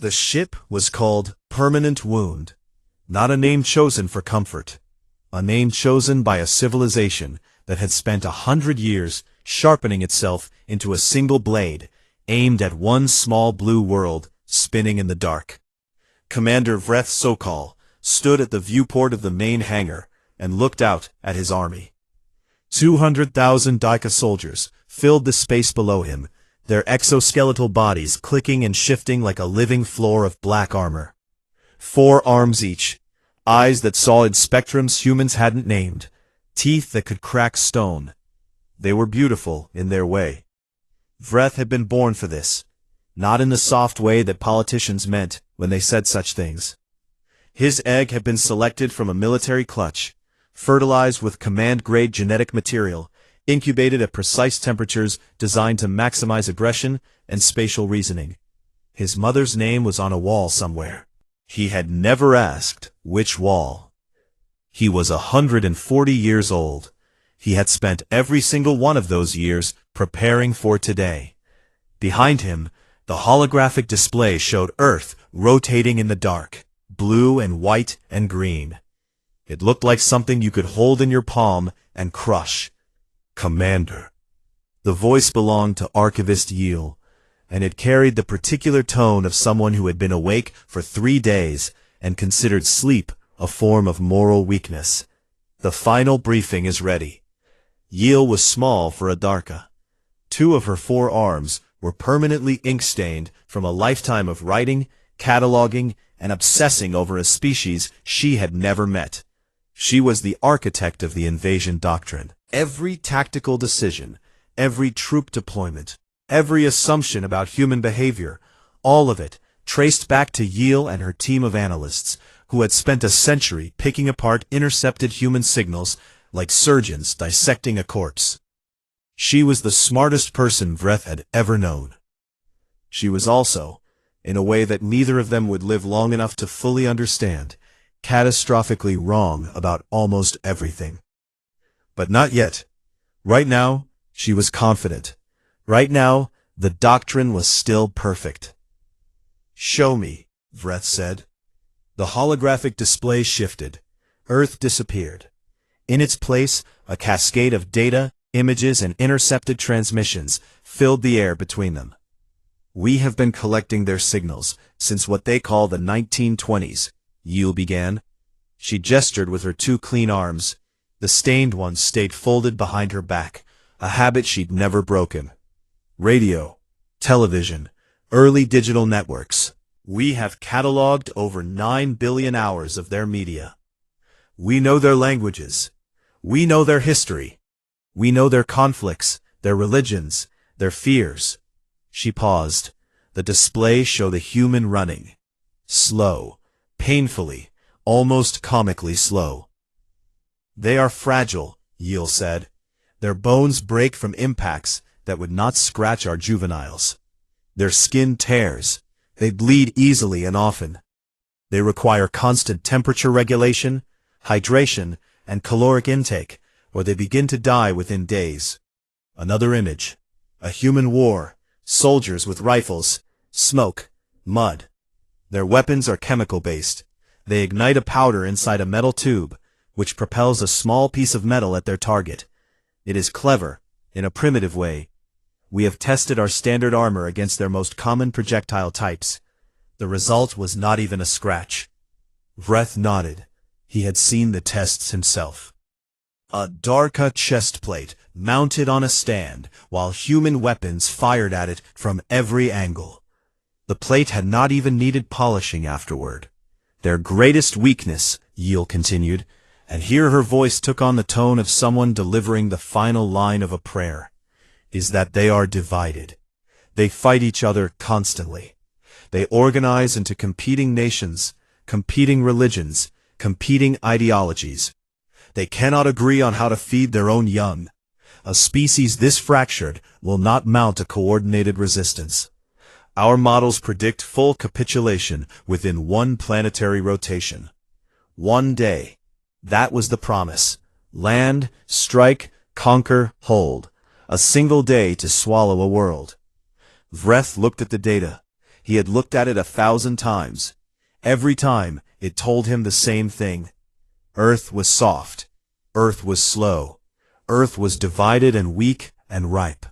The ship was called Permanent Wound, not a name chosen for comfort, a name chosen by a civilization that had spent 100 years sharpening itself into a single blade, aimed at one small blue world spinning in the dark. Commander Vreth Sokol stood at the viewport of the main hangar and looked out at his army. 200,000 Daika soldiers filled the space below him, their exoskeletal bodies clicking and shifting like a living floor of black armor. 4 arms each, eyes that saw in spectrums humans hadn't named, teeth that could crack stone. They were beautiful in their way. Vreth had been born for this, not in the soft way that politicians meant when they said such things. His egg had been selected from a military clutch, fertilized with command-grade genetic material, incubated at precise temperatures designed to maximize aggression and spatial reasoning. His mother's name was on a wall somewhere. He had never asked which wall. He was 140 years old. He had spent every single one of those years preparing for today. Behind him, the holographic display showed Earth rotating in the dark, blue and white and green. It looked like something you could hold in your palm and crush. Commander. The voice belonged to Archivist Yiel, and it carried the particular tone of someone who had been awake for 3 days and considered sleep a form of moral weakness. The final briefing is ready. Yiel was small for a Darka. 2 of her 4 arms were permanently ink-stained from a lifetime of writing, cataloging, and obsessing over a species she had never met. She was the architect of the invasion doctrine. Every tactical decision, every troop deployment, every assumption about human behavior, all of it traced back to Yiel and her team of analysts, who had spent a century picking apart intercepted human signals like surgeons dissecting a corpse. She was the smartest person Vreth had ever known. She was also, in a way that neither of them would live long enough to fully understand, catastrophically wrong about almost everything. But not yet. Right now, she was confident. Right now, the doctrine was still perfect. "Show me," Vreth said. The holographic display shifted. Earth disappeared. In its place, a cascade of data, images, and intercepted transmissions filled the air between them. "We have been collecting their signals since what they call the 1920s, Yiel began. She gestured with her 2 clean arms. The stained ones stayed folded behind her back, a habit she'd never broken. "Radio, television, early digital networks. We have cataloged over 9 billion hours of their media. We know their languages. We know their history. We know their conflicts, their religions, their fears." She paused. The display showed a human running. Slow, painfully, almost comically slow. "They are fragile," Yiel said. "Their bones break from impacts that would not scratch our juveniles. Their skin tears. They bleed easily and often. They require constant temperature regulation, hydration, and caloric intake, or they begin to die within days." Another image. A human war. Soldiers with rifles. Smoke. Mud. Their weapons are chemical-based. They ignite a powder inside a metal tube, which propels a small piece of metal at their target. It is clever, in a primitive way. We have tested our standard armor against their most common projectile types. The result was not even a scratch. Vreth nodded. He had seen the tests himself. A Darka chestplate mounted on a stand, while human weapons fired at it from every angle. The plate had not even needed polishing afterward. "Their greatest weakness," Yiel continued, and here her voice took on the tone of someone delivering the final line of a prayer, "is that they are divided. They fight each other constantly. They organize into competing nations, competing religions, competing ideologies. They cannot agree on how to feed their own young. A species this fractured will not mount a coordinated resistance. Our models predict full capitulation within 1 planetary rotation. 1 day. That was the promise. Land, strike, conquer, hold. A single day to swallow a world." Vreth looked at the data. He had looked at it 1,000 times. Every time, it told him the same thing. Earth was soft. Earth was slow. Earth was divided and weak and ripe.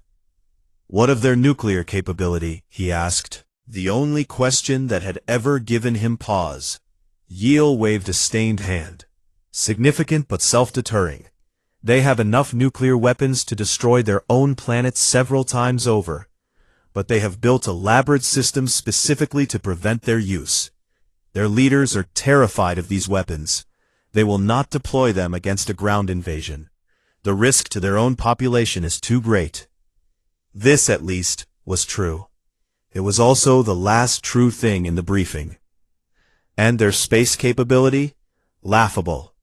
What of their nuclear capability? He asked. The only question that had ever given him pause. Yeel waved a stained hand. Significant but self-deterring. They have enough nuclear weapons to destroy their own planet several times over. But they have built elaborate systems specifically to prevent their use. Their leaders are terrified of these weapons. They will not deploy them against a ground invasion. The risk to their own population is too great. This, at least, was true. It was also the last true thing in the briefing. And their space capability? Laughable.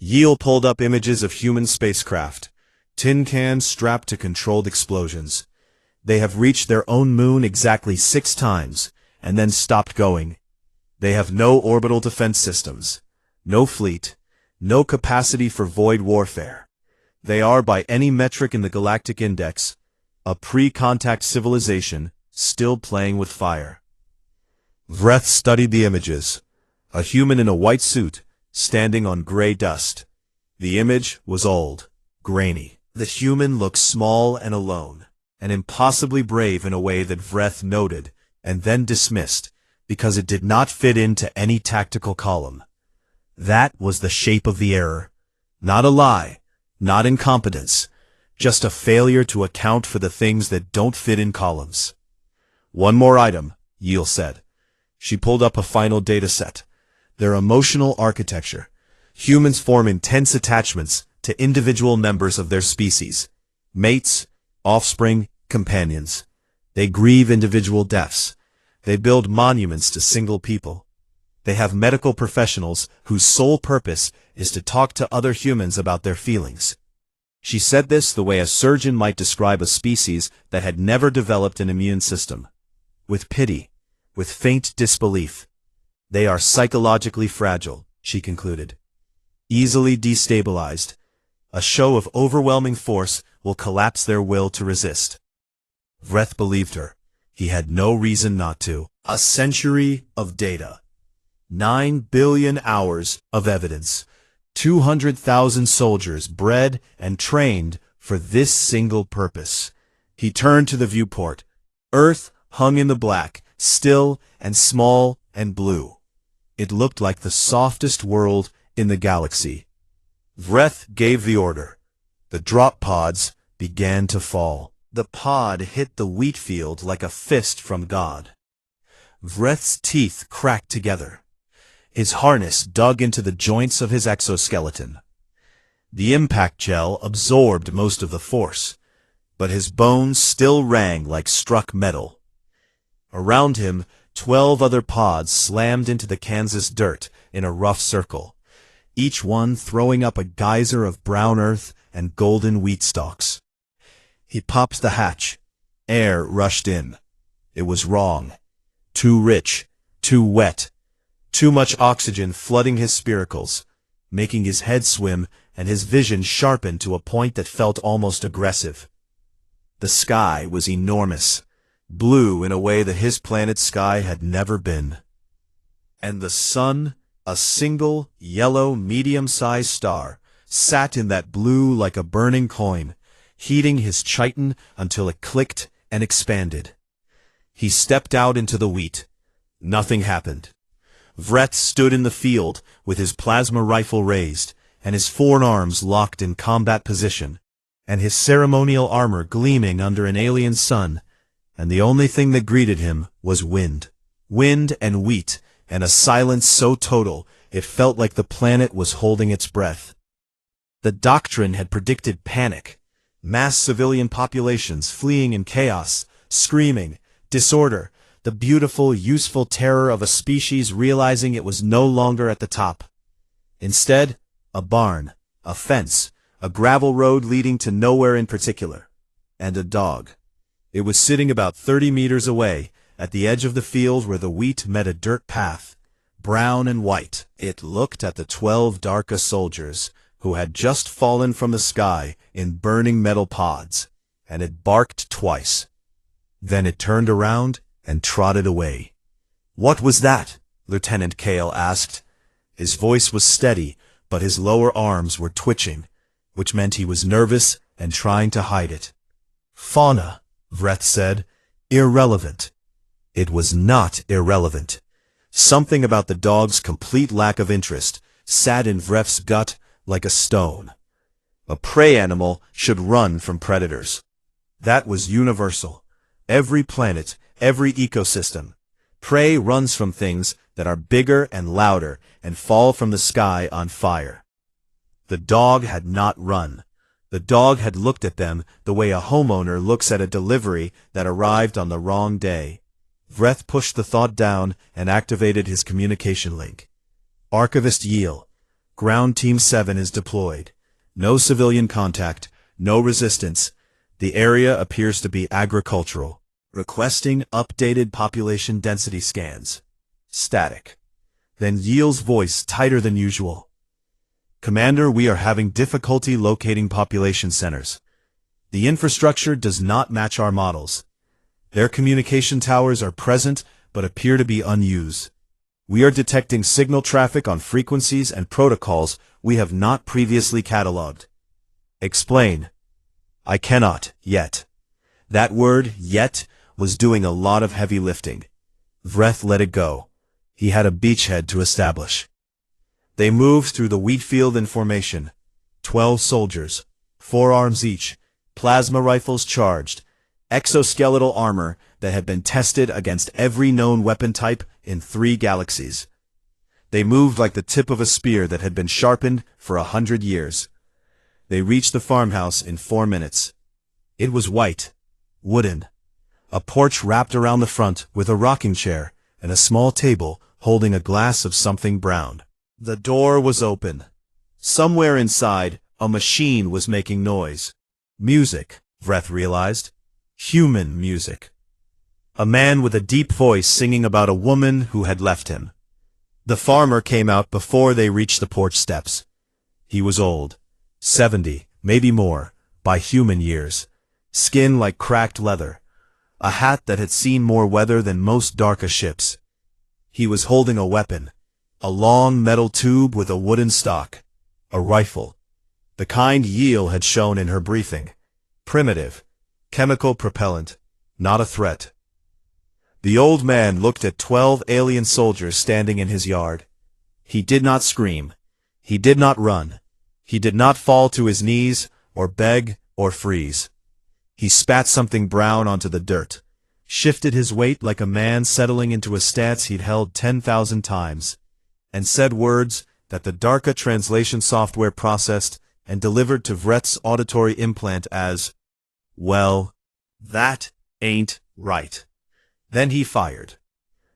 Yeel pulled up images of human spacecraft, tin cans strapped to controlled explosions. They have reached their own moon exactly 6 times, and then stopped going. They have no orbital defense systems, no fleet, no capacity for void warfare. They are, by any metric in the Galactic Index, a pre-contact civilization still playing with fire. Vreth studied the images. A human in a white suit, standing on gray dust. The image was old, grainy. The human looked small and alone, and impossibly brave in a way that Vreth noted, and then dismissed, because it did not fit into any tactical column. That was the shape of the error. Not a lie, not incompetence, just a failure to account for the things that don't fit in columns. One more item, Yeel said. She pulled up a final data set. Their emotional architecture. Humans form intense attachments to individual members of their species. Mates, offspring, companions. They grieve individual deaths. They build monuments to single people. They have medical professionals whose sole purpose is to talk to other humans about their feelings. She said this the way a surgeon might describe a species that had never developed an immune system. With pity, with faint disbelief. They are psychologically fragile, she concluded. Easily destabilized. A show of overwhelming force will collapse their will to resist. Vreth believed her. He had no reason not to. A century of data. 9 billion hours of evidence. 200,000 soldiers bred and trained for this single purpose. He turned to the viewport. Earth hung in the black, still and small and blue. It looked like the softest world in the galaxy. Vreth gave the order. The drop pods began to fall. The pod hit the wheat field like a fist from God. Vreth's teeth cracked together. His harness dug into the joints of his exoskeleton. The impact gel absorbed most of the force, but his bones still rang like struck metal. Around him, 12 other pods slammed into the Kansas dirt in a rough circle, each one throwing up a geyser of brown earth and golden wheat stalks. He popped the hatch. Air rushed in. It was wrong. Too rich, too wet, too much oxygen flooding his spiracles, making his head swim and his vision sharpen to a point that felt almost aggressive. The sky was enormous, blue in a way that his planet's sky had never been. And the sun, a single, yellow, medium-sized star, sat in that blue like a burning coin, heating his chitin until it clicked and expanded. He stepped out into the wheat. Nothing happened. Vreth stood in the field with his plasma rifle raised and his forearms locked in combat position, and his ceremonial armor gleaming under an alien sun, and the only thing that greeted him was wind. Wind and wheat, and a silence so total it felt like the planet was holding its breath. The doctrine had predicted panic, mass civilian populations fleeing in chaos, screaming, disorder, the beautiful, useful terror of a species realizing it was no longer at the top. Instead, a barn, a fence, a gravel road leading to nowhere in particular, and a dog. It was sitting about 30 meters away, at the edge of the field where the wheat met a dirt path, brown and white. It looked at the 12 Darka soldiers, who had just fallen from the sky in burning metal pods, and it barked twice. Then it turned around and trotted away. "What was that?" Lieutenant Kale asked. His voice was steady, but his lower arms were twitching, which meant he was nervous and trying to hide it. "Fauna," Vreth said. "Irrelevant." It was not irrelevant. Something about the dog's complete lack of interest sat in Vreth's gut like a stone. A prey animal should run from predators. That was universal. Every planet, every ecosystem. Prey runs from things that are bigger and louder and fall from the sky on fire. The dog had not run. The dog had looked at them the way a homeowner looks at a delivery that arrived on the wrong day. Vreth pushed the thought down and activated his communication link. "Archivist Yiel, Ground Team 7 is deployed. No civilian contact, no resistance. The area appears to be agricultural. Requesting updated population density scans." Static. Then Yiel's voice tighter than usual. "Commander, we are having difficulty locating population centers. The infrastructure does not match our models. Their communication towers are present but appear to be unused. We are detecting signal traffic on frequencies and protocols we have not previously cataloged." "Explain." "I cannot, yet." That word, yet, was doing a lot of heavy lifting. Vreth let it go. He had a beachhead to establish. They moved through the wheat field in formation. 12 soldiers, 4 arms each, plasma rifles charged, exoskeletal armor that had been tested against every known weapon type in 3 galaxies. They moved like the tip of a spear that had been sharpened for 100 years. They reached the farmhouse in 4 minutes. It was white, wooden. A porch wrapped around the front with a rocking chair and a small table holding a glass of something brown. The door was open. Somewhere inside, a machine was making noise. Music, Vreth realized. Human music. A man with a deep voice singing about a woman who had left him. The farmer came out before they reached the porch steps. He was old, 70, maybe more, by human years. Skin like cracked leather. A hat that had seen more weather than most Darka ships. He was holding a weapon. A long metal tube with a wooden stock. A rifle. The kind Yiel had shown in her briefing. Primitive. Chemical propellant. Not a threat. The old man looked at 12 alien soldiers standing in his yard. He did not scream. He did not run. He did not fall to his knees, or beg, or freeze. He spat something brown onto the dirt, shifted his weight like a man settling into a stance he'd held 10,000 times, and said words that the Darka translation software processed and delivered to Vreth's auditory implant as, "Well, that ain't right." Then he fired.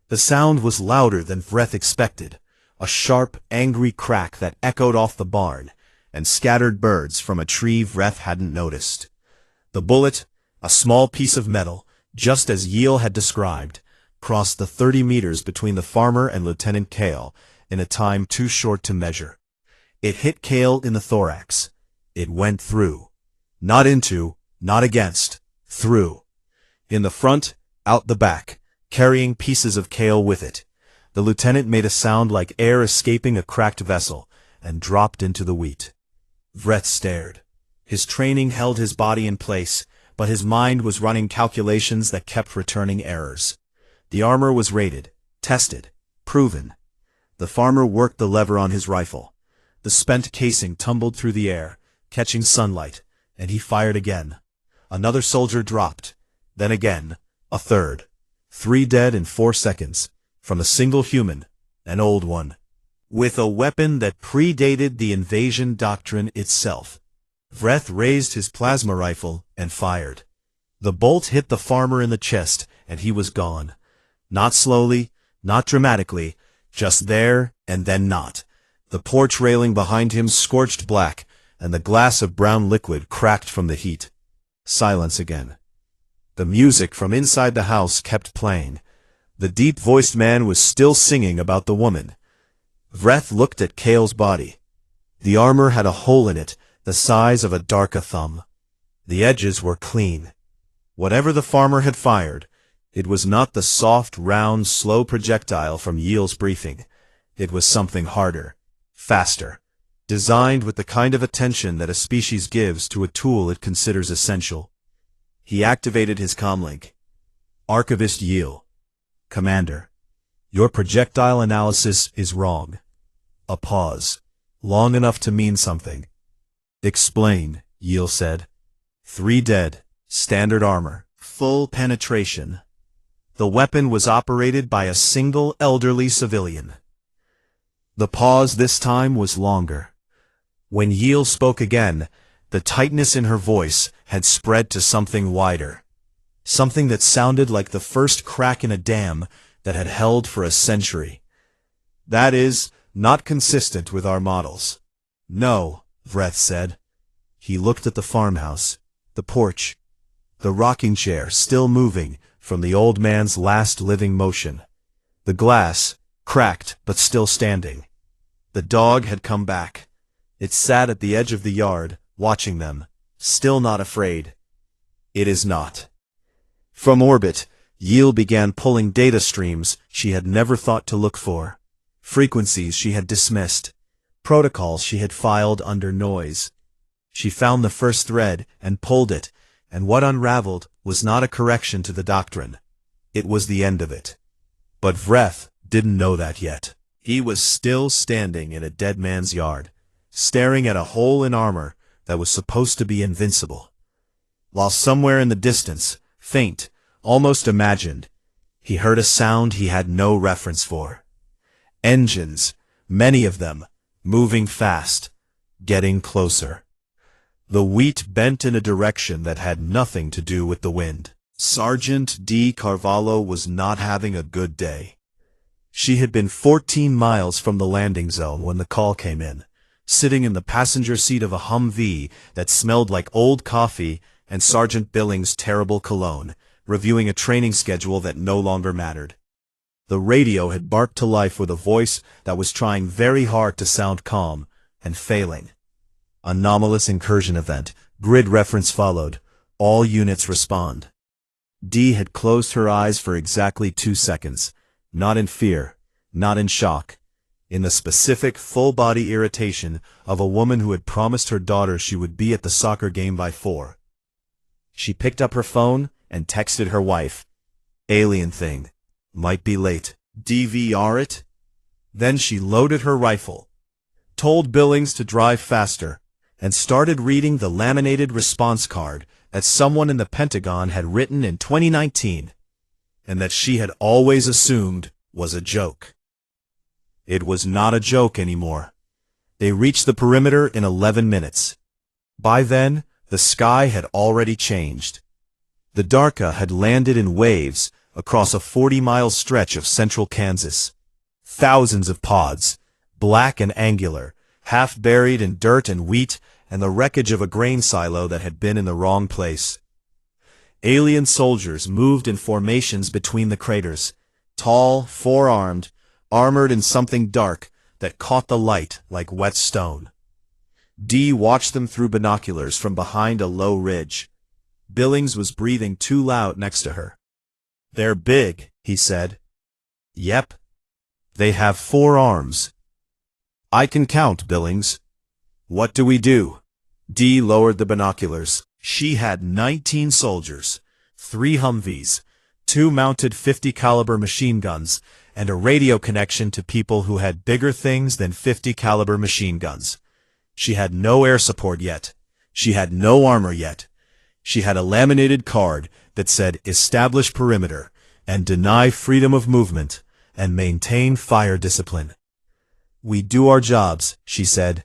The sound was louder than Vreth expected, a sharp, angry crack that echoed off the barn and scattered birds from a tree Vreth hadn't noticed. The bullet, a small piece of metal, just as Yiel had described, crossed the 30 meters between the farmer and Lieutenant Kale in a time too short to measure. It hit Kale in the thorax. It went through. Not into, not against, through. In the front, out the back, carrying pieces of Kale with it. The lieutenant made a sound like air escaping a cracked vessel and dropped into the wheat. Vreth stared. His training held his body in place, but his mind was running calculations that kept returning errors. The armor was rated, tested, proven. The farmer worked the lever on his rifle. The spent casing tumbled through the air, catching sunlight, and he fired again. Another soldier dropped. Then again, a third. 3 dead in 4 seconds, from a single human, an old one, with a weapon that predated the invasion doctrine itself. Vreth raised his plasma rifle and fired. The bolt hit the farmer in the chest, and he was gone. Not slowly, not dramatically, just there and then not. The porch railing behind him scorched black, and the glass of brown liquid cracked from the heat. Silence again. The music from inside the house kept playing. The deep-voiced man was still singing about the woman. Vreth looked at Kale's body. The armor had a hole in it, the size of a Darka thumb. The edges were clean. Whatever the farmer had fired, It was not the soft, round, slow projectile from Yale's briefing. It was something harder, faster, designed with the kind of attention that a species gives to a tool it considers essential. He activated his comlink. Archivist Yale. Commander. Your projectile analysis is wrong. A pause. Long enough to mean something. Explain, Yale said. 3 dead. Standard armor. Full penetration. The weapon was operated by a single elderly civilian. The pause this time was longer. When Yale spoke again, the tightness in her voice had spread to something wider. Something that sounded like the first crack in a dam that had held for a century. That is, not consistent with our models. No, Vreth said. He looked at the farmhouse, the porch, the rocking chair still moving from the old man's last living motion. The glass, cracked but still standing. The dog had come back. It sat at the edge of the yard, watching them, still not afraid. It is not. From orbit, Yale began pulling data streams she had never thought to look for. Frequencies she had dismissed. Protocols she had filed under noise. She found the first thread and pulled it, and what unraveled was not a correction to the doctrine. It was the end of it. But Vreth didn't know that yet. He was still standing in a dead man's yard, staring at a hole in armor that was supposed to be invincible. While somewhere in the distance, faint, almost imagined, he heard a sound he had no reference for. Engines, many of them, moving fast, getting closer. The wheat bent in a direction that had nothing to do with the wind. Sergeant D. Carvalho was not having a good day. She had been 14 miles from the landing zone when the call came in, sitting in the passenger seat of a Humvee that smelled like old coffee and Sergeant Billings' terrible cologne, reviewing a training schedule that no longer mattered. The radio had barked to life with a voice that was trying very hard to sound calm, and failing. Anomalous incursion event. Grid reference followed. All units respond. Dee had closed her eyes for exactly 2 seconds. Not in fear, not in shock. In the specific, full-body irritation of a woman who had promised her daughter she would be at the soccer game by 4. She picked up her phone and texted her wife. Alien thing. Might be late. DVR it? Then she loaded her rifle, told Billings to drive faster, and started reading the laminated response card that someone in the Pentagon had written in 2019, and that she had always assumed was a joke. It was not a joke anymore. They reached the perimeter in 11 minutes. By then, the sky had already changed. The Darka had landed in waves across a 40-mile stretch of central Kansas. Thousands of pods, black and angular, half buried in dirt and wheat and the wreckage of a grain silo that had been in the wrong place. Alien soldiers moved in formations between the craters, tall, four-armed, armored in something dark that caught the light like wet stone. Dee watched them through binoculars from behind a low ridge. Billings was breathing too loud next to her. "They're big," he said. "Yep. They have 4 arms." "I can count, Billings." "What do we do?" Dee lowered the binoculars. She had 19 soldiers, 3 Humvees, 2 mounted 50-caliber machine guns, and a radio connection to people who had bigger things than 50-caliber machine guns. She had no air support yet. She had no armor yet. She had a laminated card that said establish perimeter and deny freedom of movement and maintain fire discipline. "We do our jobs," she said.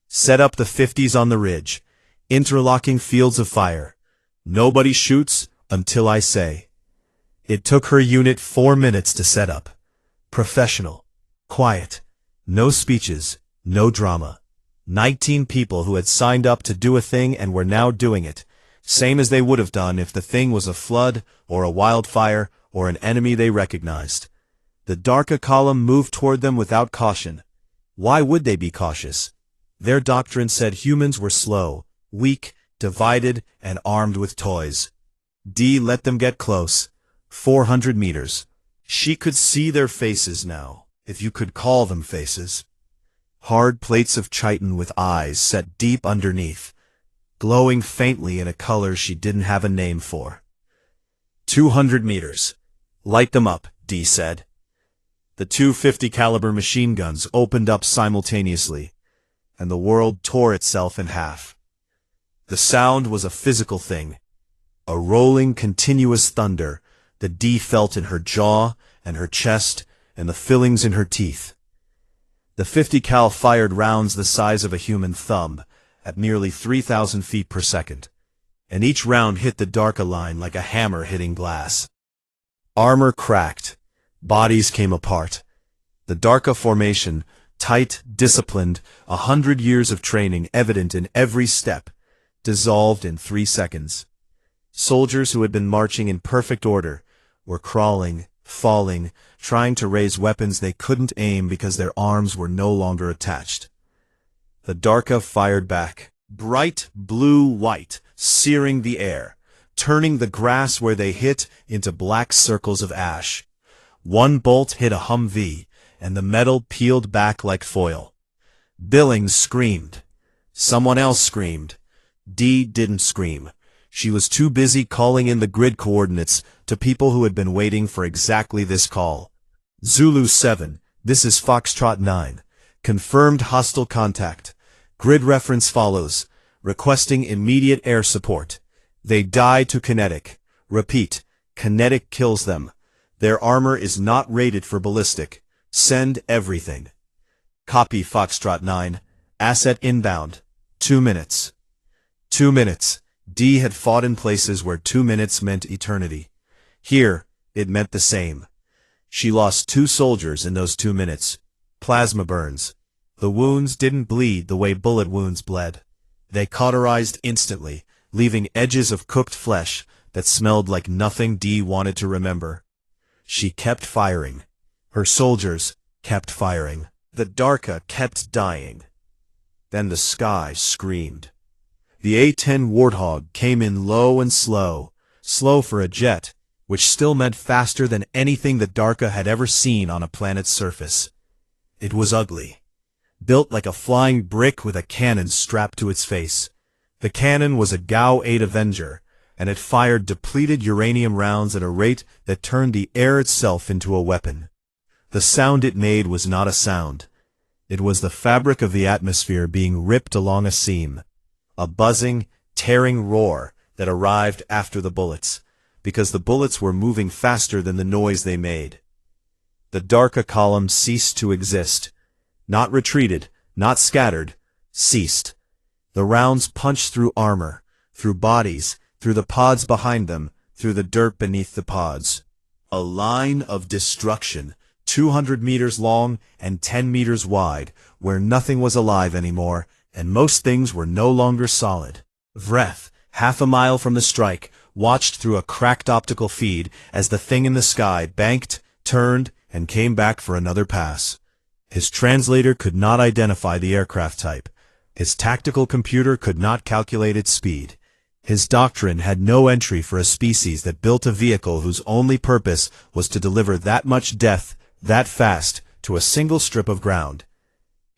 "Set up the 50s on the ridge. Interlocking fields of fire. Nobody shoots until I say." It took her unit 4 minutes to set up. Professional. Quiet. No speeches. No drama. 19 people who had signed up to do a thing and were now doing it, same as they would have done if the thing was a flood or a wildfire or an enemy they recognized. The Darka column moved toward them without caution. Why would they be cautious? Their doctrine said humans were slow, weak, divided, and armed with toys. Dee let them get close. 400 meters. She could see their faces now, if you could call them faces. Hard plates of chitin with eyes set deep underneath, glowing faintly in a color she didn't have a name for. 200 meters. Light them up, Dee said. The 250 caliber machine guns opened up simultaneously, and the world tore itself in half. The sound was a physical thing, a rolling, continuous thunder that Dee felt in her jaw and her chest and the fillings in her teeth. The 50 cal fired rounds the size of a human thumb at nearly 3,000 feet per second, and each round hit the Darka line like a hammer hitting glass. Armor cracked. Bodies came apart. The Darka formation, tight, disciplined, 100 years of training evident in every step, dissolved in 3 seconds. Soldiers who had been marching in perfect order were crawling, falling, trying to raise weapons they couldn't aim because their arms were no longer attached. The Darka fired back, bright blue-white, searing the air, turning the grass where they hit into black circles of ash. One bolt hit a Humvee, and the metal peeled back like foil. Billings screamed. Someone else screamed. Dee didn't scream. She was too busy calling in the grid coordinates to people who had been waiting for exactly this call. Zulu 7, this is Foxtrot 9. Confirmed hostile contact. Grid reference follows. Requesting immediate air support. They die to kinetic. Repeat, kinetic kills them. Their armor is not rated for ballistic. Send everything. Copy Foxtrot 9. Asset inbound. 2 minutes. 2 minutes. Dee had fought in places where 2 minutes meant eternity. Here, it meant the same. She lost 2 soldiers in those 2 minutes. Plasma burns. The wounds didn't bleed the way bullet wounds bled. They cauterized instantly, leaving edges of cooked flesh that smelled like nothing Dee wanted to remember. She kept firing. Her soldiers kept firing. The Darka kept dying. Then the sky screamed. The A-10 Warthog came in low and slow for a jet, which still meant faster than anything the Darka had ever seen on a planet's surface. It was ugly. Built like a flying brick with a cannon strapped to its face. The cannon was a GAU-8 Avenger, and it fired depleted uranium rounds at a rate that turned the air itself into a weapon. The sound it made was not a sound. It was the fabric of the atmosphere being ripped along a seam. A buzzing, tearing roar that arrived after the bullets, because the bullets were moving faster than the noise they made. The Darka column ceased to exist. Not retreated, not scattered, ceased. The rounds punched through armor, through bodies, through the pods behind them, through the dirt beneath the pods. A line of destruction, 200 meters long and 10 meters wide, where nothing was alive anymore, and most things were no longer solid. Vreth, half a mile from the strike, watched through a cracked optical feed as the thing in the sky banked, turned, and came back for another pass. His translator could not identify the aircraft type. His tactical computer could not calculate its speed. His doctrine had no entry for a species that built a vehicle whose only purpose was to deliver that much death, that fast, to a single strip of ground.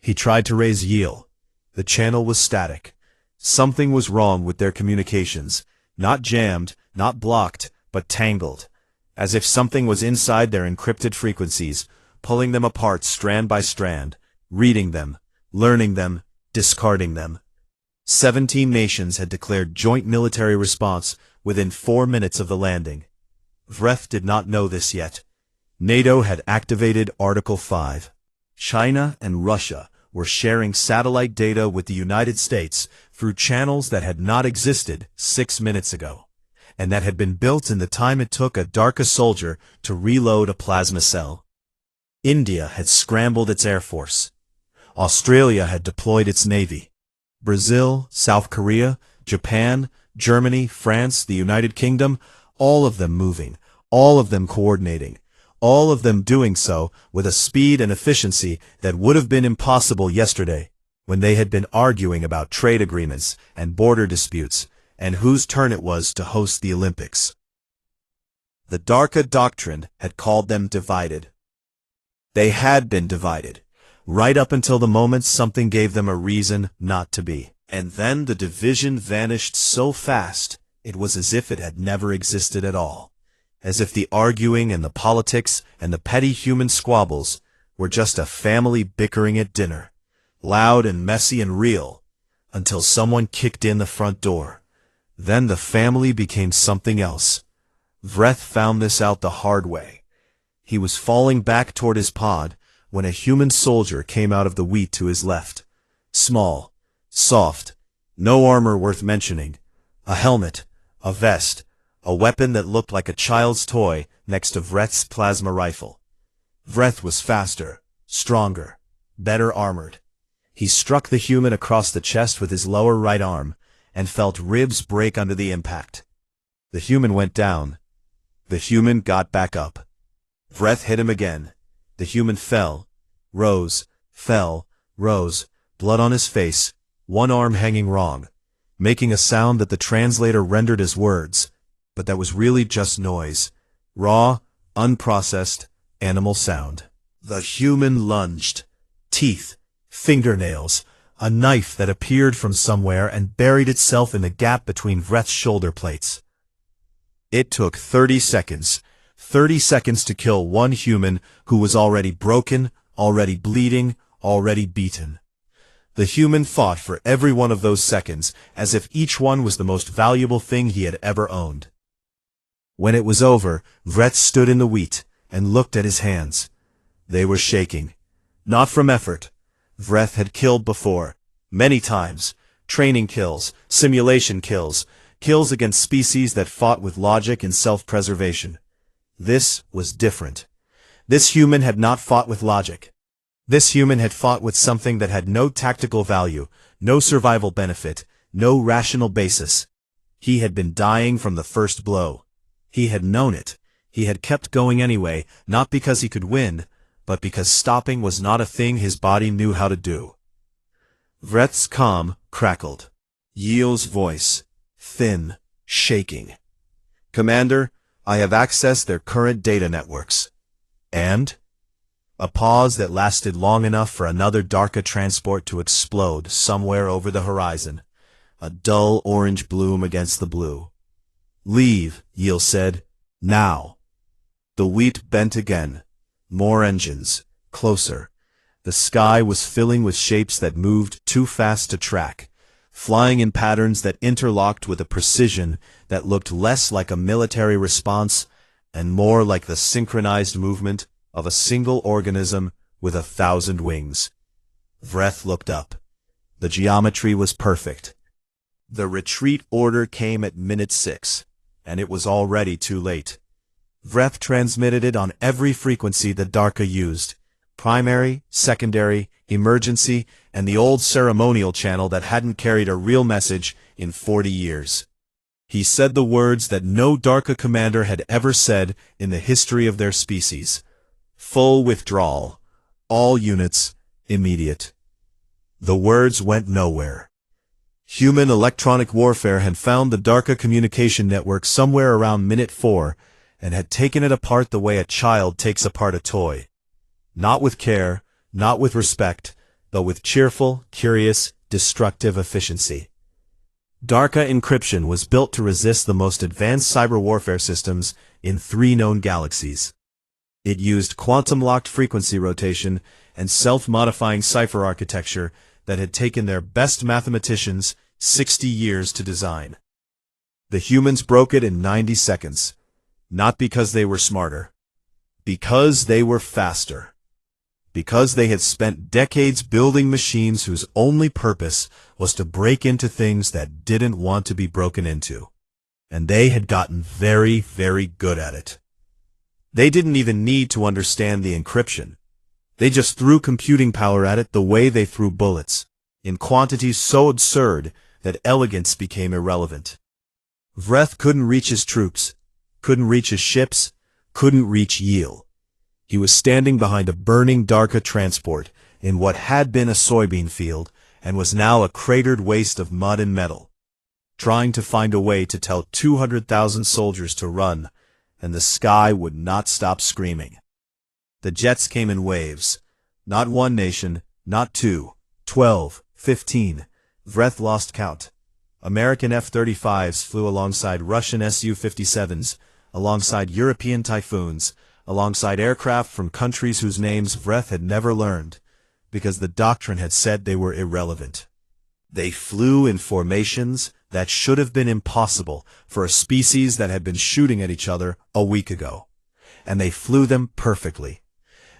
He tried to raise yield. The channel was static. Something was wrong with their communications. Not jammed, not blocked, but tangled. As if something was inside their encrypted frequencies, pulling them apart strand by strand, reading them, learning them, discarding them. 17 nations had declared joint military response within 4 minutes of the landing. Vreth did not know this yet. NATO had activated Article 5. China and Russia were sharing satellite data with the United States through channels that had not existed 6 minutes ago, and that had been built in the time it took a Darka soldier to reload a plasma cell. India had scrambled its air force. Australia had deployed its navy. Brazil, South Korea, Japan, Germany, France, the United Kingdom, all of them moving, all of them coordinating, all of them doing so with a speed and efficiency that would have been impossible yesterday, when they had been arguing about trade agreements and border disputes, and whose turn it was to host the Olympics. The Darka doctrine had called them divided. They had been divided, right up until the moment something gave them a reason not to be. And then the division vanished so fast, it was as if it had never existed at all. As if the arguing and the politics and the petty human squabbles were just a family bickering at dinner, loud and messy and real, until someone kicked in the front door. Then the family became something else. Vreth found this out the hard way. He was falling back toward his pod when a human soldier came out of the wheat to his left. Small, soft, no armor worth mentioning, a helmet, a vest, a weapon that looked like a child's toy next to Vreth's plasma rifle. Vreth was faster, stronger, better armored. He struck the human across the chest with his lower right arm and felt ribs break under the impact. The human went down. The human got back up. Vreth hit him again. The human fell, rose, blood on his face, one arm hanging wrong, making a sound that the translator rendered as words, but that was really just noise. Raw, unprocessed, animal sound. The human lunged. Teeth, fingernails, a knife that appeared from somewhere and buried itself in the gap between Vreth's shoulder plates. It took 30 seconds. 30 seconds to kill one human who was already broken, already bleeding, already beaten. The human fought for every one of those seconds as if each one was the most valuable thing he had ever owned. When it was over, Vreth stood in the wheat and looked at his hands. They were shaking. Not from effort. Vreth had killed before, many times. Training kills, simulation kills, kills against species that fought with logic and self-preservation. This was different. This human had not fought with logic. This human had fought with something that had no tactical value, no survival benefit, no rational basis. He had been dying from the first blow. He had known it. He had kept going anyway, not because he could win, but because stopping was not a thing his body knew how to do. Vreth's calm crackled. Yiel's voice, thin, shaking. "Commander, I have accessed their current data networks." And? A pause that lasted long enough for another Darka transport to explode somewhere over the horizon. A dull orange bloom against the blue. "Leave," Yiel said. "Now." The wheat bent again. More engines. Closer. The sky was filling with shapes that moved too fast to track, flying in patterns that interlocked with a precision that looked less like a military response and more like the synchronized movement of a single organism with 1,000 wings. Vreth looked up. The geometry was perfect. The retreat order came at minute 6, and it was already too late. Vreth transmitted it on every frequency the Darka used: primary, secondary, emergency, and the old ceremonial channel that hadn't carried a real message in 40 years. He said the words that no Darka commander had ever said in the history of their species. Full withdrawal. All units, immediate. The words went nowhere. Human electronic warfare had found the Darka communication network somewhere around minute 4 and had taken it apart the way a child takes apart a toy. Not with care, not with respect, but with cheerful, curious, destructive efficiency. Darka encryption was built to resist the most advanced cyber warfare systems in 3 known galaxies. It used quantum-locked frequency rotation and self-modifying cipher architecture that had taken their best mathematicians 60 years to design. The humans broke it in 90 seconds, not because they were smarter, because they were faster. Because they had spent decades building machines whose only purpose was to break into things that didn't want to be broken into. And they had gotten very, very good at it. They didn't even need to understand the encryption. They just threw computing power at it the way they threw bullets, in quantities so absurd that elegance became irrelevant. Vreth couldn't reach his troops, couldn't reach his ships, couldn't reach Yiel. He was standing behind a burning Darka transport in what had been a soybean field and was now a cratered waste of mud and metal, trying to find a way to tell 200,000 soldiers to run and the sky would not stop screaming. The jets came in waves. Not one nation, not two, 12, 15. Vreth lost count. American F-35s flew alongside Russian Su-57s, alongside European Typhoons, alongside aircraft from countries whose names Vreth had never learned, because the doctrine had said they were irrelevant. They flew in formations that should have been impossible for a species that had been shooting at each other a week ago. And they flew them perfectly,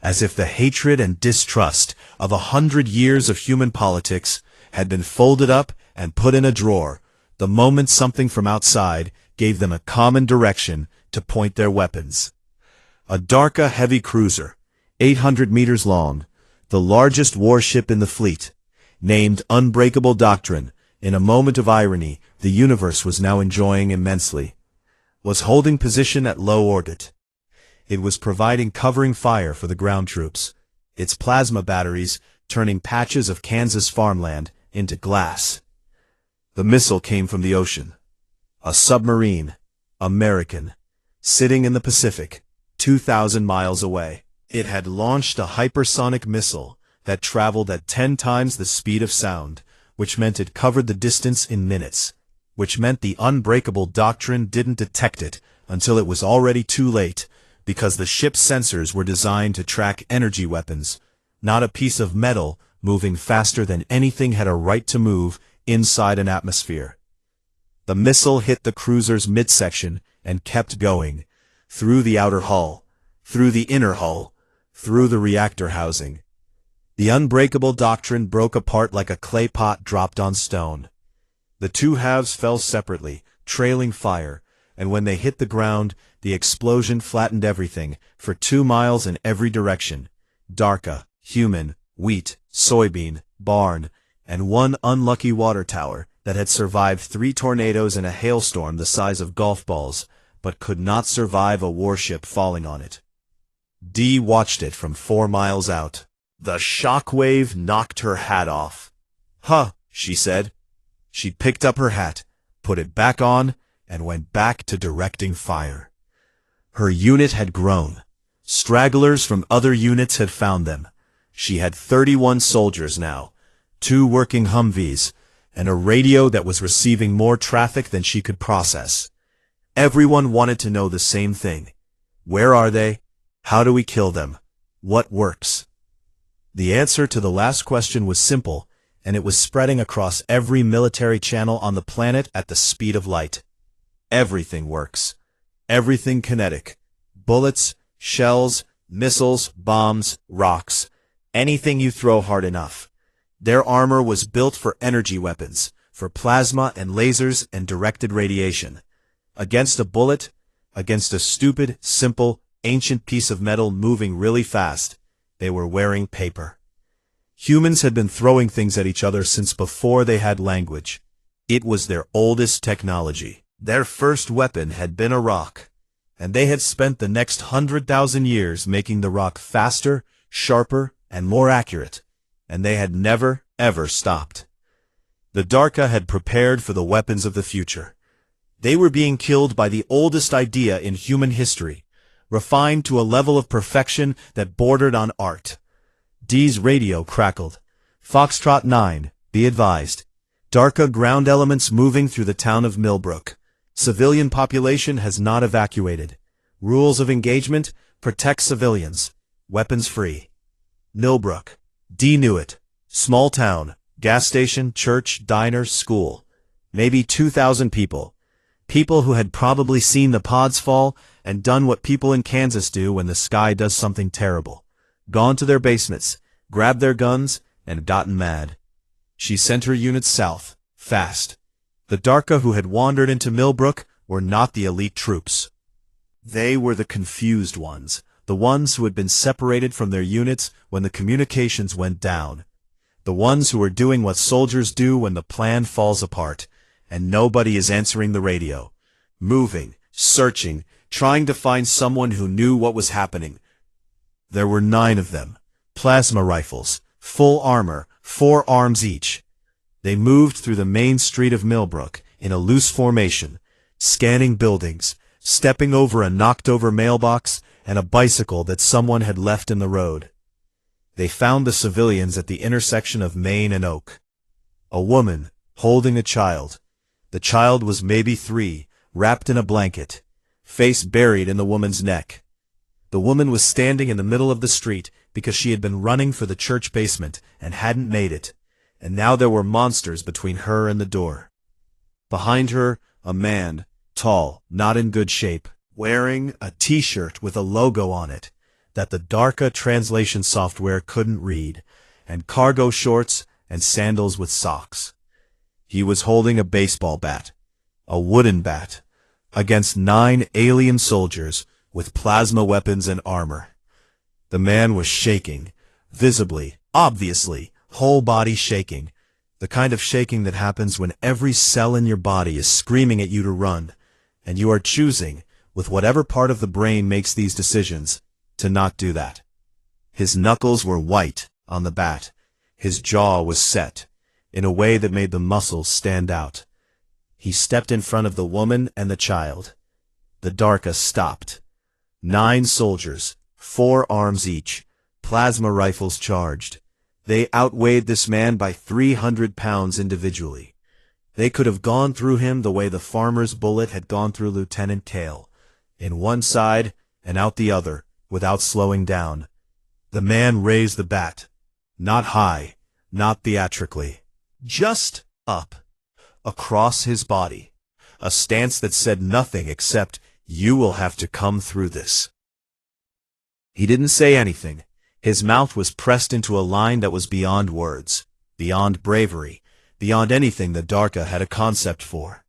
as if the hatred and distrust of 100 years of human politics had been folded up and put in a drawer the moment something from outside gave them a common direction to point their weapons. A Darka heavy cruiser, 800 meters long, the largest warship in the fleet, named Unbreakable Doctrine, in a moment of irony the universe was now enjoying immensely, was holding position at low orbit. It was providing covering fire for the ground troops, its plasma batteries turning patches of Kansas farmland into glass. The missile came from the ocean. A submarine, American, sitting in the Pacific, 2,000 miles away. It had launched a hypersonic missile that traveled at 10 times the speed of sound, which meant it covered the distance in minutes, which meant the Unbreakable Doctrine didn't detect it until it was already too late, because the ship's sensors were designed to track energy weapons, not a piece of metal moving faster than anything had a right to move inside an atmosphere. The missile hit the cruiser's midsection and kept going, through the outer hull, through the inner hull, through the reactor housing. The Unbreakable Doctrine broke apart like a clay pot dropped on stone. The two halves fell separately, trailing fire, and when they hit the ground, the explosion flattened everything for 2 miles in every direction. Darka, human, wheat, soybean, barn, and one unlucky water tower that had survived 3 tornadoes and a hailstorm the size of golf balls, but could not survive a warship falling on it. Dee watched it from 4 miles out. The shockwave knocked her hat off. "Huh," she said. She picked up her hat, put it back on, and went back to directing fire. Her unit had grown. Stragglers from other units had found them. She had 31 soldiers now, 2 working Humvees, and a radio that was receiving more traffic than she could process. Everyone wanted to know the same thing. Where are they? How do we kill them? What works? The answer to the last question was simple, and it was spreading across every military channel on the planet at the speed of light. Everything works. Everything kinetic. Bullets, shells, missiles, bombs, rocks. Anything you throw hard enough. Their armor was built for energy weapons, for plasma and lasers and directed radiation. Against a bullet, against a stupid, simple, ancient piece of metal moving really fast, they were wearing paper. Humans had been throwing things at each other since before they had language. It was their oldest technology. Their first weapon had been a rock, and they had spent the next 100,000 years making the rock faster, sharper, and more accurate, and they had never, ever stopped. The Darka had prepared for the weapons of the future. They were being killed by the oldest idea in human history, refined to a level of perfection that bordered on art. Dee's radio crackled. "Foxtrot 9, be advised. Darka ground elements moving through the town of Millbrook. Civilian population has not evacuated. Rules of engagement, protect civilians. Weapons free." Millbrook. Dee knew it. Small town, gas station, church, diner, school. Maybe 2,000 people. People who had probably seen the pods fall and done what people in Kansas do when the sky does something terrible. Gone to their basements, grabbed their guns, and gotten mad. She sent her units south, fast. The Darka who had wandered into Millbrook were not the elite troops. They were the confused ones, the ones who had been separated from their units when the communications went down. The ones who were doing what soldiers do when the plan falls apart, and nobody is answering the radio. Moving, searching, trying to find someone who knew what was happening. There were 9 of them. Plasma rifles, full armor, 4 arms each. They moved through the main street of Millbrook in a loose formation, scanning buildings, stepping over a knocked-over mailbox and a bicycle that someone had left in the road. They found the civilians at the intersection of Main and Oak. A woman, holding a child. The child was maybe 3, wrapped in a blanket, face buried in the woman's neck. The woman was standing in the middle of the street because she had been running for the church basement and hadn't made it, and now there were monsters between her and the door. Behind her, a man, tall, not in good shape, wearing a t-shirt with a logo on it that the Darka translation software couldn't read, and cargo shorts and sandals with socks. He was holding a baseball bat, a wooden bat, against 9 alien soldiers with plasma weapons and armor. The man was shaking, visibly, obviously, whole body shaking, the kind of shaking that happens when every cell in your body is screaming at you to run, and you are choosing, with whatever part of the brain makes these decisions, to not do that. His knuckles were white on the bat. His jaw was set, in a way that made the muscles stand out. He stepped in front of the woman and the child. The Darka stopped. 9 soldiers, 4 arms each, plasma rifles charged. They outweighed this man by 300 pounds individually. They could have gone through him the way the farmer's bullet had gone through Lieutenant Kale, in one side and out the other, without slowing down. The man raised the bat, not high, not theatrically, just up, across his body, a stance that said nothing except, "You will have to come through this." He didn't say anything. His mouth was pressed into a line that was beyond words, beyond bravery, beyond anything the Darka had a concept for.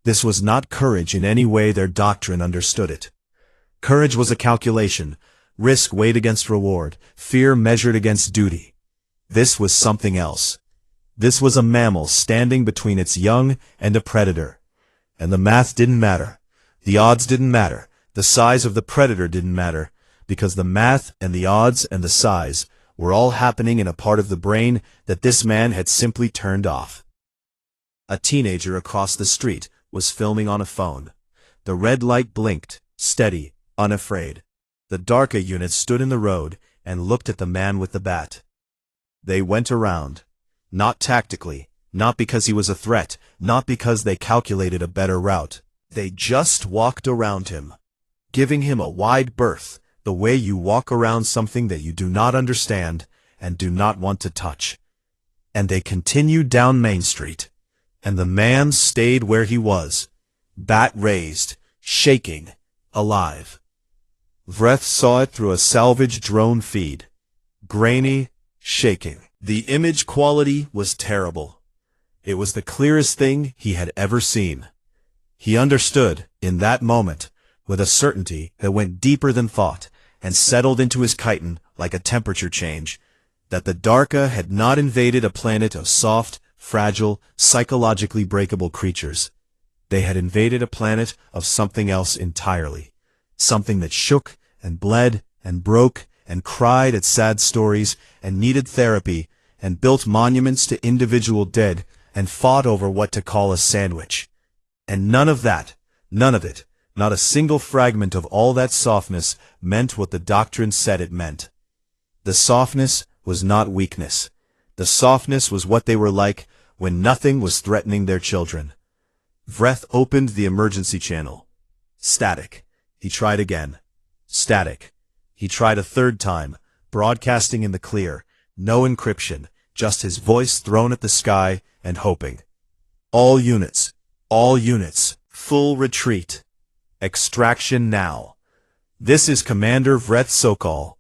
This was not courage in any way their doctrine understood it. Courage was a calculation, risk weighed against reward, fear measured against duty. This was something else. This was a mammal standing between its young and a predator. And the math didn't matter. The odds didn't matter. The size of the predator didn't matter, because the math and the odds and the size were all happening in a part of the brain that this man had simply turned off. A teenager across the street was filming on a phone. The red light blinked, steady, unafraid. The Darka unit stood in the road and looked at the man with the bat. They went around. Not tactically, not because he was a threat, not because they calculated a better route. They just walked around him, giving him a wide berth, the way you walk around something that you do not understand and do not want to touch. And they continued down Main Street, and the man stayed where he was, bat raised, shaking, alive. Vreth saw it through a salvage drone feed. Grainy, shaking. The image quality was terrible. It was the clearest thing he had ever seen. He understood, in that moment, with a certainty that went deeper than thought, and settled into his chitin like a temperature change, that the Darka had not invaded a planet of soft, fragile, psychologically breakable creatures. They had invaded a planet of something else entirely. Something that shook and bled and broke and cried at sad stories and needed therapy and built monuments to individual dead and fought over what to call a sandwich. And none of that, none of it, not a single fragment of all that softness meant what the doctrine said it meant. The softness was not weakness. The softness was what they were like when nothing was threatening their children. Vreth opened the emergency channel. Static. He tried again. Static. He tried a third time, broadcasting in the clear, no encryption, just his voice thrown at the sky and hoping. All units, full retreat. Extraction now. This is Commander Vreth Sokol.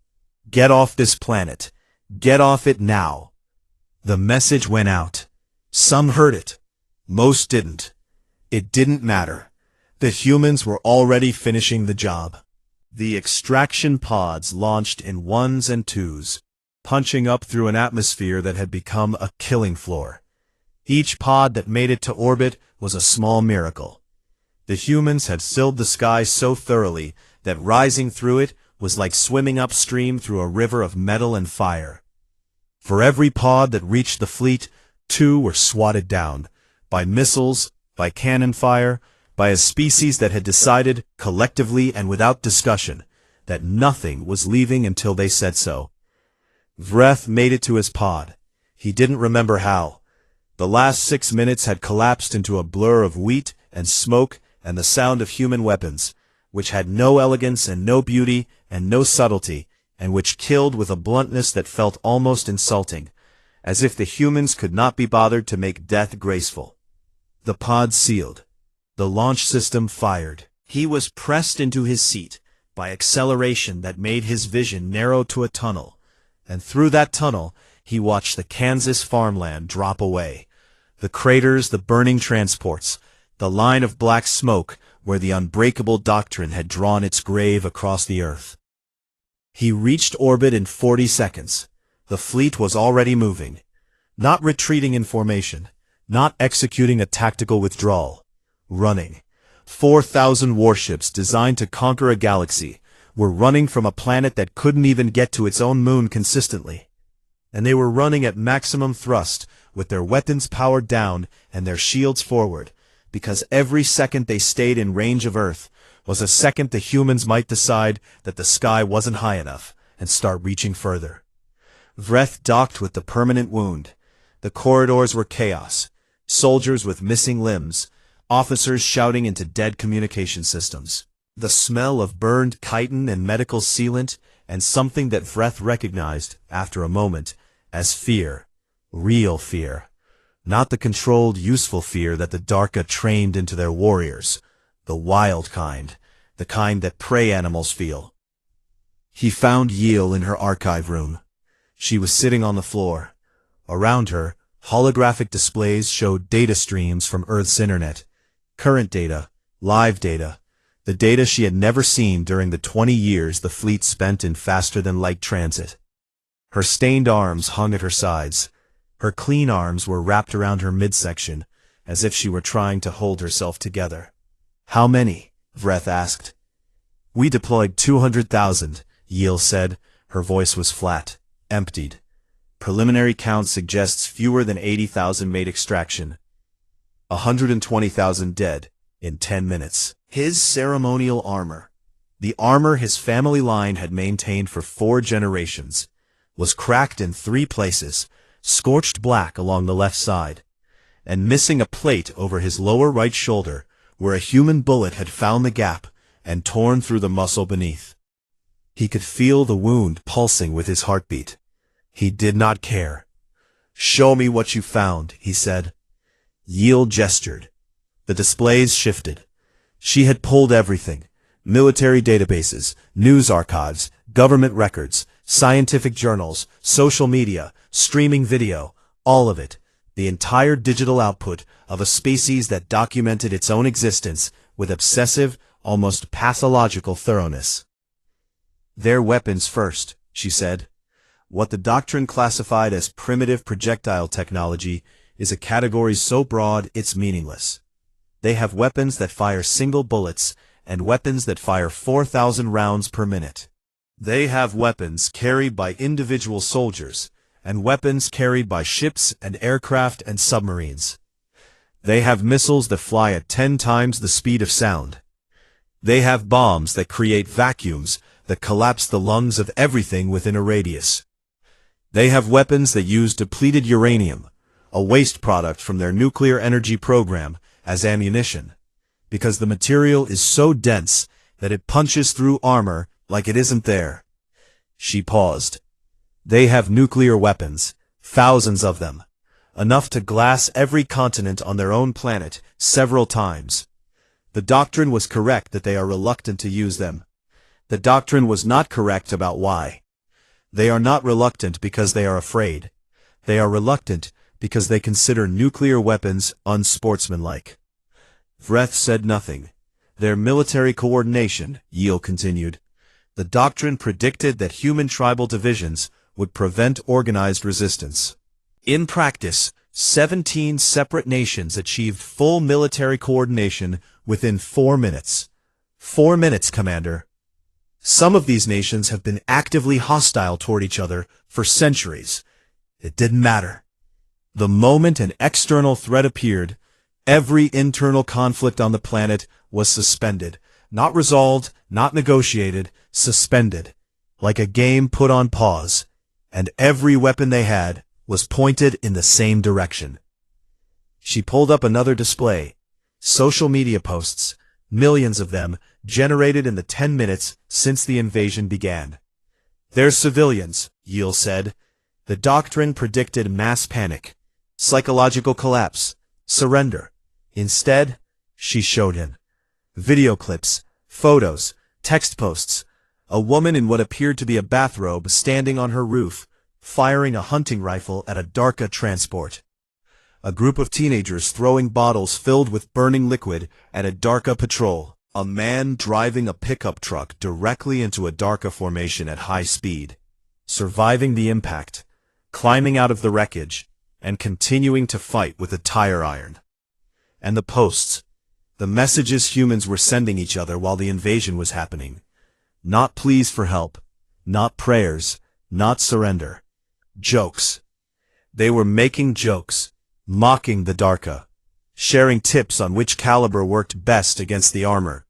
Get off this planet. Get off it now. The message went out. Some heard it. Most didn't. It didn't matter. The humans were already finishing the job. The extraction pods launched in 1s and 2s, punching up through an atmosphere that had become a killing floor. Each pod that made it to orbit was a small miracle. The humans had filled the sky so thoroughly that rising through it was like swimming upstream through a river of metal and fire. For every pod that reached the fleet, 2 were swatted down, by missiles, by cannon fire, by a species that had decided, collectively and without discussion, that nothing was leaving until they said so. Vreth made it to his pod. He didn't remember how. The last 6 minutes had collapsed into a blur of wheat and smoke and the sound of human weapons, which had no elegance and no beauty and no subtlety, and which killed with a bluntness that felt almost insulting, as if the humans could not be bothered to make death graceful. The pod sealed. The launch system fired. He was pressed into his seat by acceleration that made his vision narrow to a tunnel, and through that tunnel he watched the Kansas farmland drop away, the craters, the burning transports, the line of black smoke where the unbreakable doctrine had drawn its grave across the earth. He reached orbit in 40 seconds. The fleet was already moving, not retreating in formation, not executing a tactical withdrawal, running. 4,000 warships designed to conquer a galaxy were running from a planet that couldn't even get to its own moon consistently. And they were running at maximum thrust, with their weapons powered down and their shields forward, because every second they stayed in range of Earth was a second the humans might decide that the sky wasn't high enough and start reaching further. Vreth docked with the permanent wound. The corridors were chaos, soldiers with missing limbs, officers shouting into dead communication systems. The smell of burned chitin and medical sealant, and something that Vreth recognized, after a moment, as fear. Real fear. Not the controlled, useful fear that the Darka trained into their warriors. The wild kind. The kind that prey animals feel. He found Yiel in her archive room. She was sitting on the floor. Around her, holographic displays showed data streams from Earth's internet. Current data, live data, the data she had never seen during the 20 years the fleet spent in faster-than-light transit. Her stained arms hung at her sides. Her clean arms were wrapped around her midsection, as if she were trying to hold herself together. "How many?" Vreth asked. "We deployed 200,000, Yiel said. Her voice was flat, emptied. "Preliminary count suggests fewer than 80,000 made extraction. 120,000 dead in 10 minutes. His ceremonial armor, the armor his family line had maintained for 4 generations, was cracked in 3 places, scorched black along the left side, and missing a plate over his lower right shoulder where a human bullet had found the gap and torn through the muscle beneath. He could feel the wound pulsing with his heartbeat. He did not care. "Show me what you found," he said. Yiel gestured. The displays shifted. She had pulled everything: military databases, news archives, government records, scientific journals, social media, streaming video, all of it, the entire digital output of a species that documented its own existence with obsessive, almost pathological thoroughness. "Their weapons first," she said. "What the doctrine classified as primitive projectile technology is a category so broad it's meaningless. They have weapons that fire single bullets and weapons that fire 4,000 rounds per minute. They have weapons carried by individual soldiers and weapons carried by ships and aircraft and submarines. They have missiles that fly at 10 times the speed of sound. They have bombs that create vacuums that collapse the lungs of everything within a radius. They have weapons that use depleted uranium, a waste product from their nuclear energy program, as ammunition, because the material is so dense that it punches through armor like it isn't there." She paused. "They have nuclear weapons, thousands of them, enough to glass every continent on their own planet several times. The doctrine was correct that they are reluctant to use them. The doctrine was not correct about why. They are not reluctant because they are afraid. They are reluctant because they consider nuclear weapons unsportsmanlike." Vreth said nothing. "Their military coordination," Yiel continued. "The doctrine predicted that human tribal divisions would prevent organized resistance. In practice, 17 separate nations achieved full military coordination within 4 minutes. 4 minutes, Commander. Some of these nations have been actively hostile toward each other for centuries. It didn't matter. The moment an external threat appeared, Every internal conflict on the planet was suspended. Not resolved, not negotiated, suspended. Like a game put on pause. And every weapon they had was pointed in the same direction. She pulled up another display. Social media posts, millions of them, generated in the 10 minutes since the invasion began. "They're civilians," Yeel said. The doctrine predicted mass panic, psychological collapse, surrender. Instead, she showed him video clips, photos, text posts, a woman in what appeared to be a bathrobe standing on her roof, firing a hunting rifle at a Darka transport. A group of teenagers throwing bottles filled with burning liquid at a Darka patrol. A man driving a pickup truck directly into a Darka formation at high speed, surviving the impact, climbing out of the wreckage, and continuing to fight with a tire iron. And the posts, the messages humans were sending each other while the invasion was happening. Not pleas for help, not prayers, not surrender. Jokes. They were making jokes, mocking the Darka, sharing tips on which caliber worked best against the armor,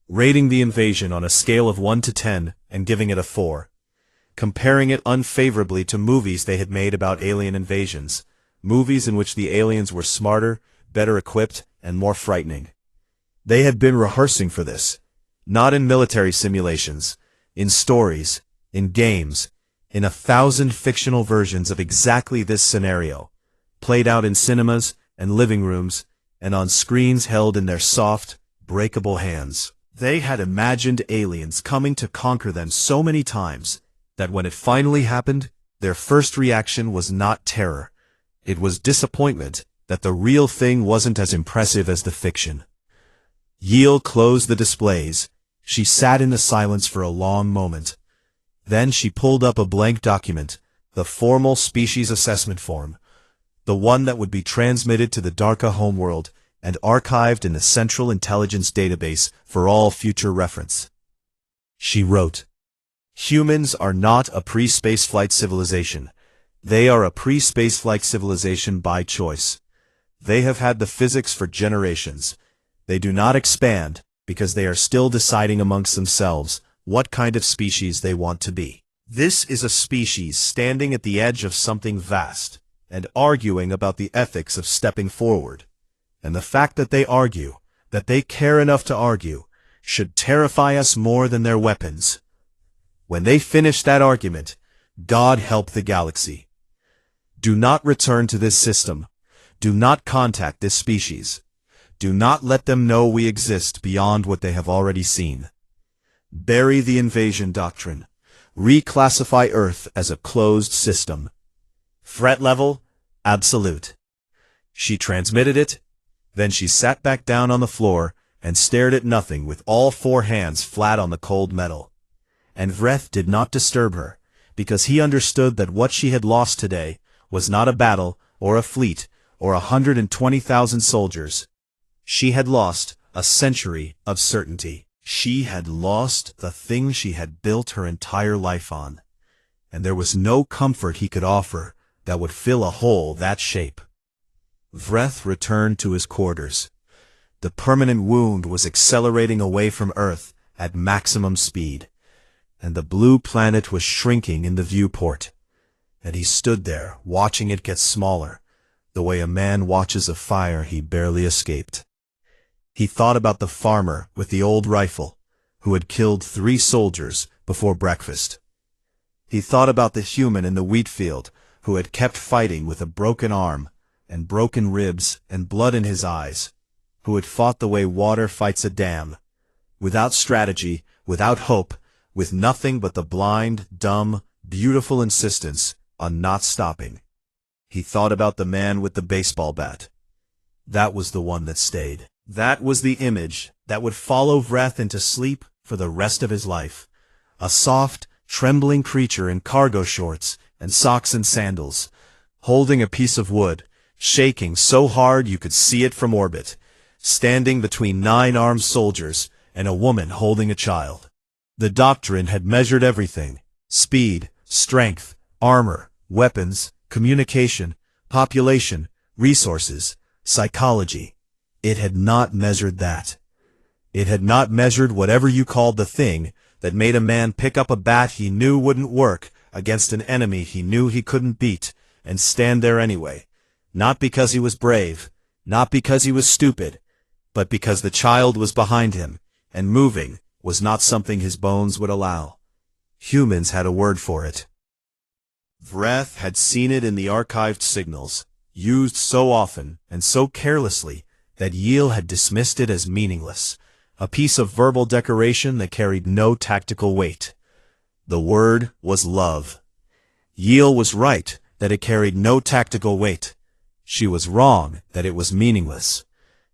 rating the invasion on a scale of 1 to 10 and giving it a 4, comparing it unfavorably to movies they had made about alien invasions, movies in which the aliens were smarter, better equipped, and more frightening. They had been rehearsing for this, not in military simulations, in stories, in games, in 1,000 fictional versions of exactly this scenario, played out in cinemas and living rooms, and on screens held in their soft, breakable hands. They had imagined aliens coming to conquer them so many times that when it finally happened, their first reaction was not terror. It was disappointment that the real thing wasn't as impressive as the fiction. Yeel closed the displays. She sat in the silence for a long moment. Then she pulled up a blank document, the formal species assessment form, the one that would be transmitted to the Darka homeworld and archived in the Central Intelligence Database for all future reference. She wrote, "Humans are not a pre-spaceflight civilization. They are a pre-spaceflight civilization by choice. They have had the physics for generations. They do not expand because they are still deciding amongst themselves what kind of species they want to be. This is a species standing at the edge of something vast and arguing about the ethics of stepping forward. And the fact that they argue, that they care enough to argue, should terrify us more than their weapons. When they finish that argument, God help the galaxy. Do not return to this system. Do not contact this species. Do not let them know we exist beyond what they have already seen. Bury the invasion doctrine. Reclassify Earth as a closed system. Threat level, absolute." She transmitted it. Then she sat back down on the floor and stared at nothing with all 4 hands flat on the cold metal. And Vreth did not disturb her, because he understood that what she had lost today was not a battle, or a fleet, or 120,000 soldiers. She had lost a century of certainty. She had lost the thing she had built her entire life on. And there was no comfort he could offer that would fill a hole that shape. Vreth returned to his quarters. The permanent wound was accelerating away from Earth at maximum speed, and the blue planet was shrinking in the viewport. And he stood there, watching it get smaller, the way a man watches a fire he barely escaped. He thought about the farmer with the old rifle, who had killed 3 soldiers before breakfast. He thought about the human in the wheat field, who had kept fighting with a broken arm, and broken ribs and blood in his eyes, who had fought the way water fights a dam, without strategy, without hope, with nothing but the blind, dumb, beautiful insistence on not stopping. He thought about the man with the baseball bat. That was the one that stayed. That was the image that would follow Vreth into sleep for the rest of his life. A soft, trembling creature in cargo shorts and socks and sandals, holding a piece of wood, shaking so hard you could see it from orbit, standing between 9 armed soldiers and a woman holding a child. The doctrine had measured everything: speed, strength, armor, weapons, communication, population, resources, psychology. It had not measured that. It had not measured whatever you called the thing that made a man pick up a bat he knew wouldn't work against an enemy he knew he couldn't beat, and stand there anyway. Not because he was brave, not because he was stupid, but because the child was behind him, and moving was not something his bones would allow. Humans had a word for it. Vreth had seen it in the archived signals, used so often and so carelessly that Yiel had dismissed it as meaningless, a piece of verbal decoration that carried no tactical weight. The word was love. Yiel was right that it carried no tactical weight. She was wrong that it was meaningless.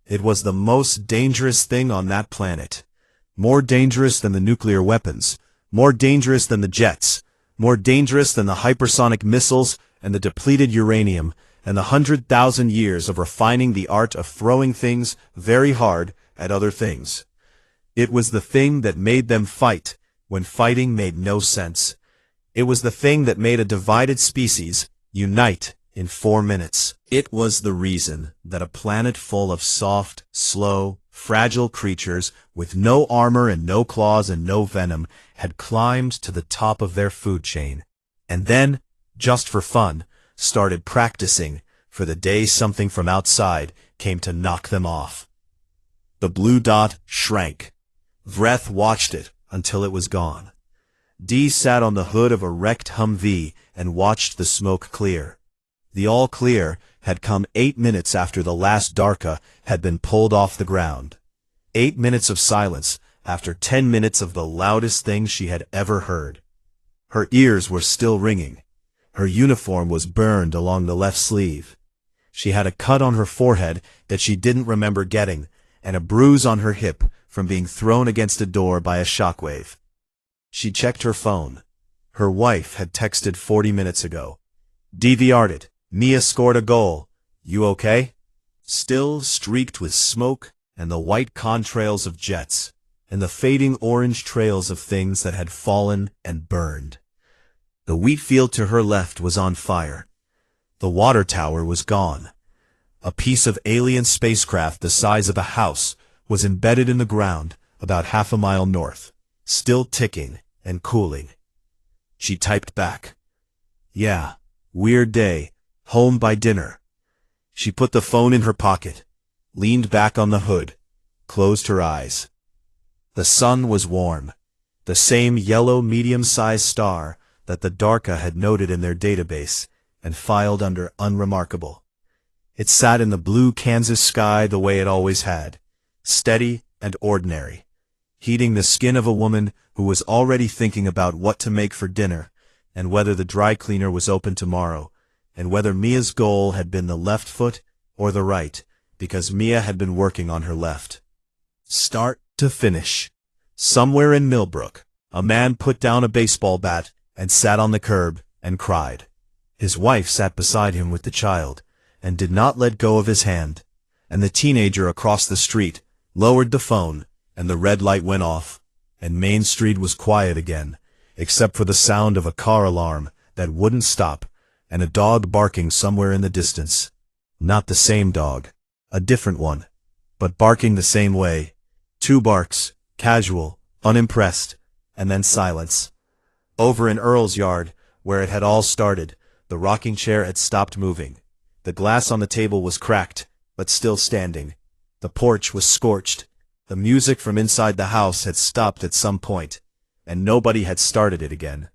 It was the most dangerous thing on that planet. More dangerous than the nuclear weapons, more dangerous than the jets, more dangerous than the hypersonic missiles and the depleted uranium and the 100,000 years of refining the art of throwing things very hard at other things. It was the thing that made them fight when fighting made no sense. It was the thing that made a divided species unite in 4 minutes. It was the reason that a planet full of soft, slow, fragile creatures with no armor and no claws and no venom had climbed to the top of their food chain, and then, just for fun, started practicing for the day something from outside came to knock them off. The blue dot shrank. Vreth watched it until it was gone. Dee sat on the hood of a wrecked Humvee and watched the smoke clear. The all clear had come 8 minutes after the last Darka had been pulled off the ground. 8 minutes of silence after 10 minutes of the loudest thing she had ever heard. Her ears were still ringing. Her uniform was burned along the left sleeve. She had a cut on her forehead that she didn't remember getting, and a bruise on her hip from being thrown against a door by a shockwave. She checked her phone. Her wife had texted 40 minutes ago. DVR'd it. Mia scored a goal. You okay? Still streaked with smoke and the white contrails of jets, and the fading orange trails of things that had fallen and burned. The wheat field to her left was on fire. The water tower was gone. A piece of alien spacecraft the size of a house was embedded in the ground about half a mile north, still ticking and cooling. She typed back. Yeah, weird day, home by dinner. She put the phone in her pocket, leaned back on the hood, closed her eyes. The sun was warm, the same yellow medium-sized star that the Darka had noted in their database and filed under unremarkable. It sat in the blue Kansas sky the way it always had, steady and ordinary, heating the skin of a woman who was already thinking about what to make for dinner and whether the dry cleaner was open tomorrow, and whether Mia's goal had been the left foot or the right, because Mia had been working on her left. Start to finish. Somewhere in Millbrook, a man put down a baseball bat and sat on the curb and cried. His wife sat beside him with the child and did not let go of his hand, and the teenager across the street lowered the phone, and the red light went off, and Main Street was quiet again, except for the sound of a car alarm that wouldn't stop, and a dog barking somewhere in the distance. Not the same dog, a different one, but barking the same way. 2 barks, casual, unimpressed, and then silence. Over in Earl's yard, where it had all started, the rocking chair had stopped moving. The glass on the table was cracked, but still standing. The porch was scorched. The music from inside the house had stopped at some point, and nobody had started it again.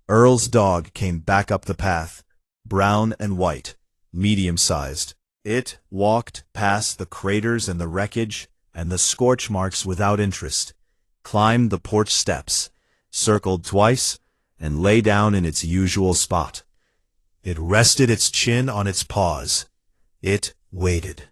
Earl's dog came back up the path, brown and white, medium-sized. It walked past the craters and the wreckage and the scorch marks without interest, climbed the porch steps, circled twice, and lay down in its usual spot. It rested its chin on its paws. It waited.